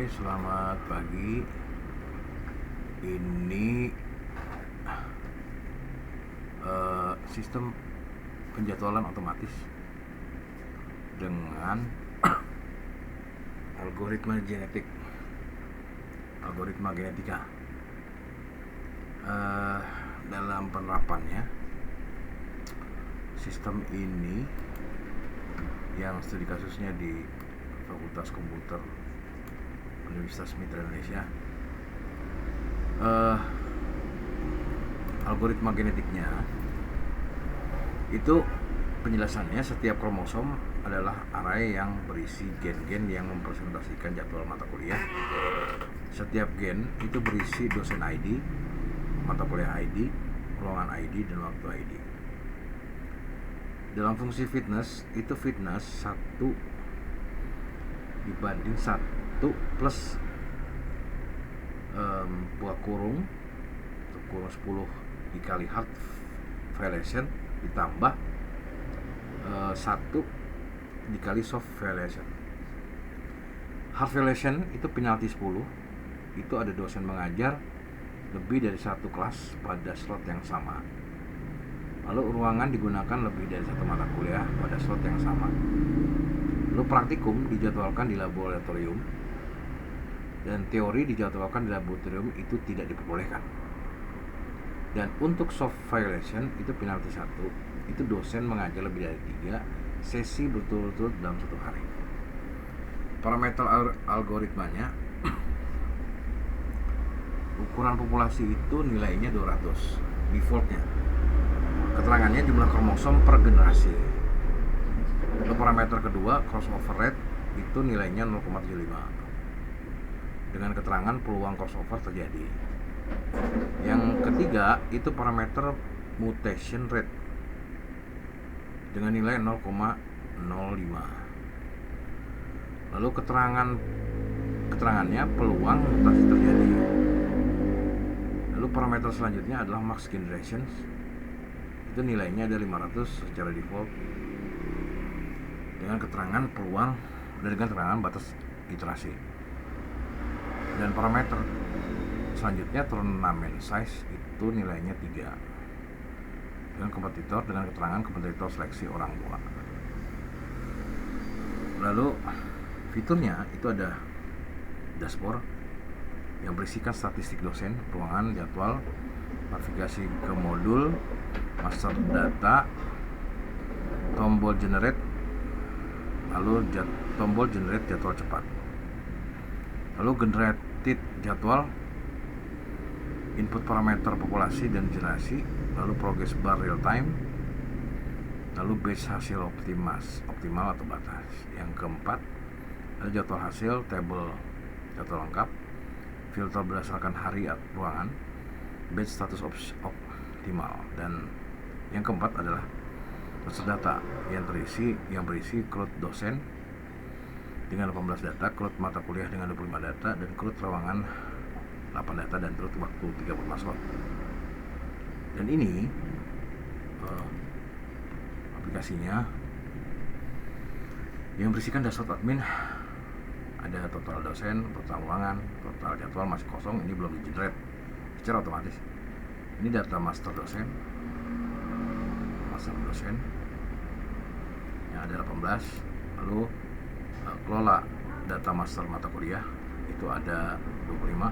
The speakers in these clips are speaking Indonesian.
Selamat pagi. Ini sistem penjadwalan otomatis dengan algoritma genetika. Dalam penerapannya, sistem ini yang studi kasusnya di Fakultas Komputer Universitas Mitra Indonesia, algoritma genetiknya itu penjelasannya setiap kromosom adalah array yang berisi gen-gen yang mempresentasikan jadwal mata kuliah. Setiap gen itu berisi dosen ID, mata kuliah ID, ruangan ID, dan waktu ID. Dalam fungsi fitness, itu fitness 1 dibanding 1 plus buah kurung 10 dikali hard violation ditambah 1 dikali soft violation. Hard violation itu penalti 10. Itu ada dosen mengajar lebih dari 1 kelas pada slot yang sama. Lalu ruangan digunakan lebih dari 1 mata kuliah pada slot yang sama. Lalu praktikum dijadwalkan di laboratorium, dan teori dijadwalkan di laboratorium itu tidak diperbolehkan. Dan untuk soft violation itu penalti 1. Itu dosen mengajar lebih dari 3 sesi berturut-turut dalam 1 hari. Parameter algoritmanya, ukuran populasi itu nilainya 200 defaultnya. Keterangannya jumlah kromosom per generasi. Lalu parameter kedua, crossover rate, itu nilainya 0,75 dengan keterangan peluang crossover terjadi. Yang ketiga itu parameter mutation rate dengan nilai 0,05. Lalu keterangannya peluang mutasi terjadi. Lalu parameter selanjutnya adalah max generation, itu nilainya ada 500 secara default dengan keterangan peluang dan dengan keterangan batas iterasi. Dan parameter selanjutnya turnamen size, itu nilainya 3 dengan kompetitor dengan keterangan kompetitor seleksi orang tua. Lalu fiturnya itu ada dashboard yang berisikan statistik dosen, ruangan, jadwal, navigasi ke modul, master data, tombol generate, lalu tombol generate jadwal cepat, lalu generated jadwal, input parameter populasi dan generasi, lalu progress bar real time, lalu batch hasil optimal atau batas. Yang keempat ada jadwal hasil, table jadwal lengkap, filter berdasarkan hari ruangan, batch status optimal. Dan yang keempat adalah master data yang berisi CRUD dosen dengan 18 data, CRUD mata kuliah dengan 25 data, dan CRUD ruangan 8 data, dan CRUD waktu 35 slot. Dan ini aplikasinya yang berisikan dashboard admin. Ada total dosen, total ruangan, total jadwal masih kosong, ini belum di-generate secara otomatis. Ini data master dosen yang ada 18. Lalu kelola data master mata kuliah itu ada 25.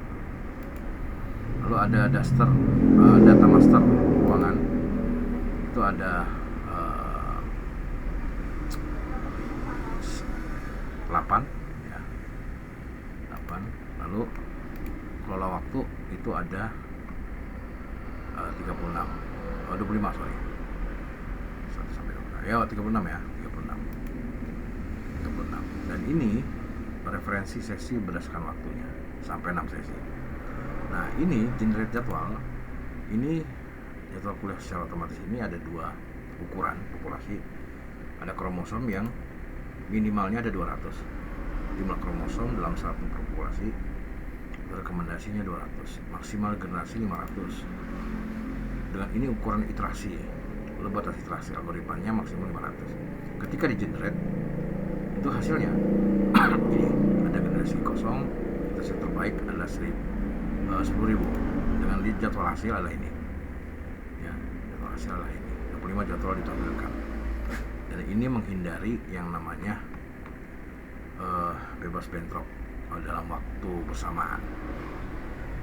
Lalu ada data master ruangan itu ada 8 ya, 8. Lalu kelola waktu itu ada 36, 25 sorry, 1 sampai 26 ya, 36 ya, 36. Dan ini referensi sesi berdasarkan waktunya sampai 6 sesi. Nah, ini generate jadwal. Ini jadwal kuliah secara otomatis ini ada 2 ukuran populasi. Ada kromosom yang minimalnya ada 200. Jumlah kromosom dalam satu populasi rekomendasinya 200. Maksimal generasi 500. Dengan ini ukuran iterasi. Lalu batas iterasi algoritmanya maksimal 500. Ketika di generate itu hasilnya ini ada generasi kosong, tes yang terbaik adalah 10.000 dengan jadwal hasil adalah ini ya, jadwal hasil adalah ini 25 jadwal ditampilkan, dan ini menghindari yang namanya bebas bentrok dalam waktu bersamaan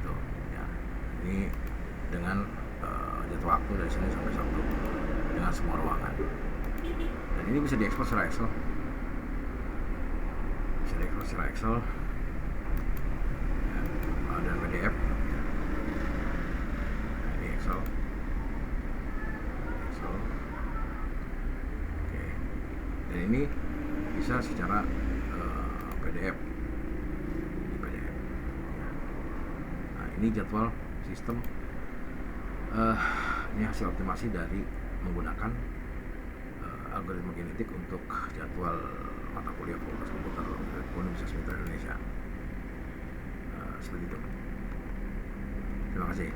itu ya. Ini dengan jadwal waktu dari Senin sampai Sabtu dengan semua ruangan, dan ini bisa diekspor secara Excel, ya, dan PDF ya. Nah, ini Excel. Oke. Dan ini bisa secara PDF. Ini PDF. Nah, ini jadwal sistem. Ini hasil optimasi dari menggunakan algoritma genetik untuk jadwal mata kuliah Fakultas Komputer Universitas Mitra Indonesia. Seperti itu. Terima kasih.